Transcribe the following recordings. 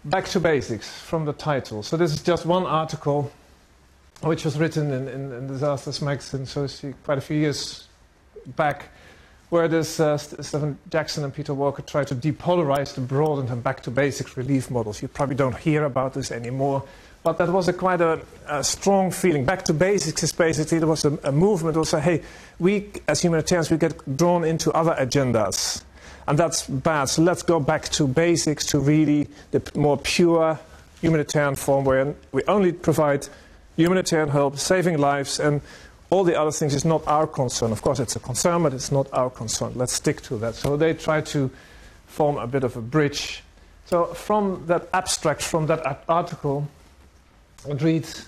Back to basics from the title. So this is just one article which was written in Disasters magazine, so it's quite a few years back, where this Stephen Jackson and Peter Walker try to depolarize the broadened and back to basics relief models. You probably don't hear about this anymore, but that was quite a strong feeling. Back to basics is basically, there was a movement also, hey, we as humanitarians, we get drawn into other agendas. And that's bad. So let's go back to basics, to really the more pure humanitarian form where we only provide humanitarian help, saving lives, and all the other things is not our concern. Of course, it's a concern, but it's not our concern. Let's stick to that. So they try to form a bit of a bridge. So from that abstract, from that article, it reads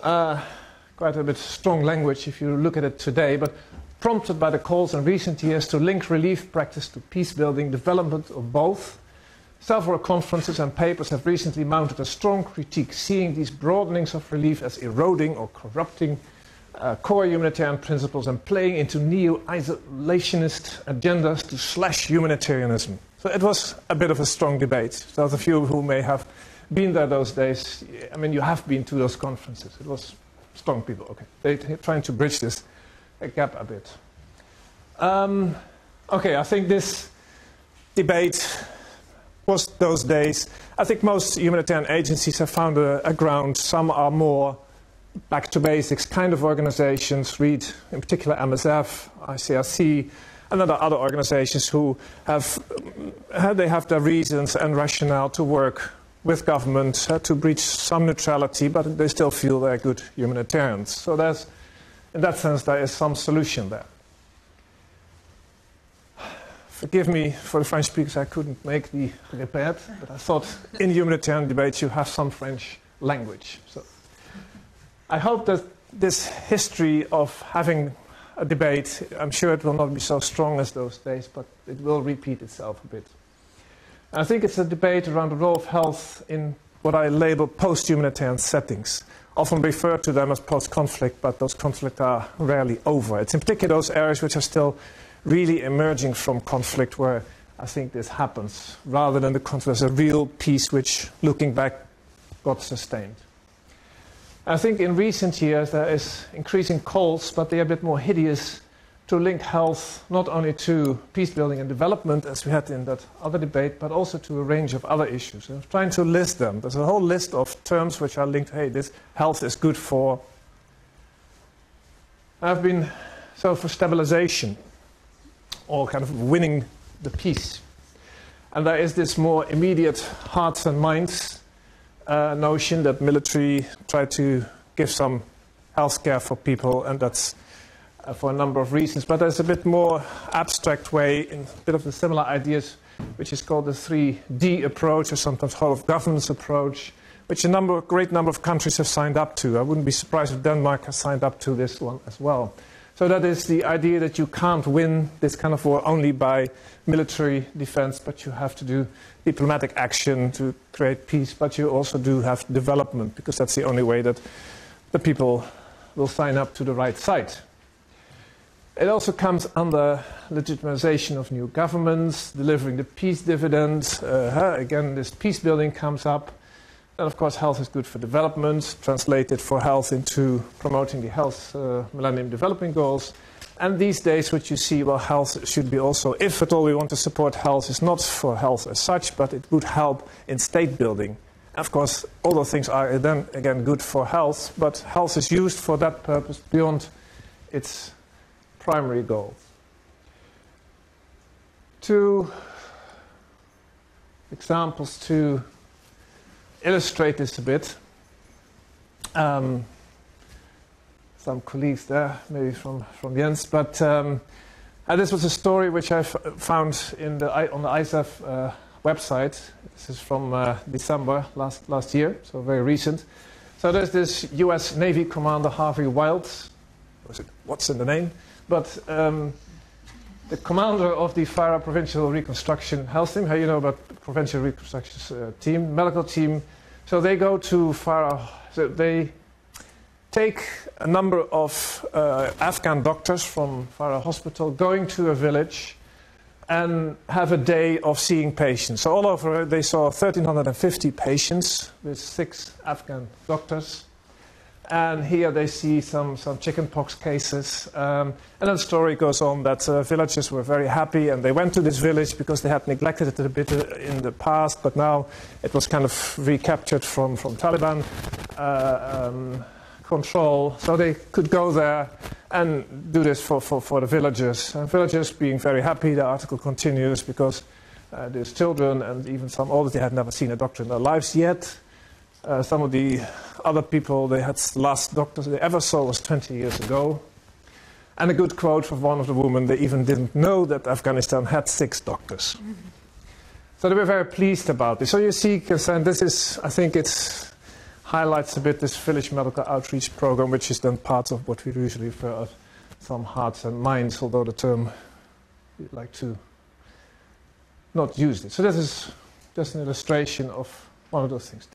quite a bit strong language if you look at it today, but prompted by the calls in recent years to link relief practice to peace-building, development of both, several conferences and papers have recently mounted a strong critique, seeing these broadenings of relief as eroding or corrupting core humanitarian principles and playing into neo-isolationist agendas to slash humanitarianism. So it was a bit of a strong debate. Those of you who may have been there those days, I mean, you have been to those conferences. It was strong people, okay. They're trying to bridge this gap a bit. Okay, I think this debate was those days. I think most humanitarian agencies have found a ground. Some are more back to basics kind of organizations, read in particular MSF, ICRC, and then there are other organizations who have their reasons and rationale to work with government to breach some neutrality, but they still feel they're good humanitarians. So there's, in that sense, there is some solution there. Forgive me for the French speakers, I couldn't make the repère, but I thought in humanitarian debates you have some French language. So I hope that this history of having a debate, I'm sure it will not be so strong as those days, but it will repeat itself a bit. And I think it's a debate around the role of health in what I label post-humanitarian settings. Often refer to them as post-conflict, but those conflicts are rarely over. It's in particular those areas which are still really emerging from conflict where I think this happens, rather than the conflict as a real peace which, looking back, got sustained. I think in recent years there is increasing calls, but they are a bit more hideous, to link health not only to peace building and development, as we had in that other debate, but also to a range of other issues. I'm trying to list them. There's a whole list of terms which are linked, hey, this health is good for. For stabilization, or kind of winning the peace. And there is this more immediate hearts and minds notion that military try to give some health care for people, and that's for a number of reasons. But there's a bit more abstract way, in a bit of the similar ideas, which is called the 3D approach, or sometimes whole of governance approach, which a great number of countries have signed up to. I wouldn't be surprised if Denmark has signed up to this one as well. So that is the idea that you can't win this kind of war only by military defense, but you have to do diplomatic action to create peace, but you also do have development, because that's the only way that the people will sign up to the right side. It also comes under legitimization of new governments, delivering the peace dividend. Again, this peace building comes up. And of course, health is good for development, translated for health into promoting the health Millennium Development Goals. And these days, what you see, well, health should be also, if at all we want to support health, is not for health as such, but it would help in state building. Of course, all those things are then, again, good for health, but health is used for that purpose beyond its primary goal. Two examples to illustrate this a bit. Some colleagues there, maybe from Jens, but this was a story which I found on the ISAF website. This is from December last year, so very recent. So there's this US Navy commander, Harvey Wilds. What's in the name? But the commander of the FARA Provincial Reconstruction Health Team, how you know about Provincial Reconstruction Team, medical team. So they go to FARA, so they take a number of Afghan doctors from FARA hospital, going to a village, and have a day of seeing patients. So all over they saw 1,350 patients with 6 Afghan doctors. And here they see some chickenpox cases. And then the story goes on that villagers were very happy, and they went to this village because they had neglected it a bit in the past, but now it was kind of recaptured from Taliban control. So they could go there and do this for the villagers. And villagers being very happy. The article continues because there's children and even some others, they had never seen a doctor in their lives yet. Some of the other people, they had last doctors they ever saw was 20 years ago. And a good quote from one of the women, they even didn't know that Afghanistan had 6 doctors. Mm-hmm. So they were very pleased about this. So you see, and this is, I think it highlights a bit this village medical outreach program, which is then part of what we usually refer as some hearts and minds, although the term we like to not use it. So this is just an illustration of one of those things.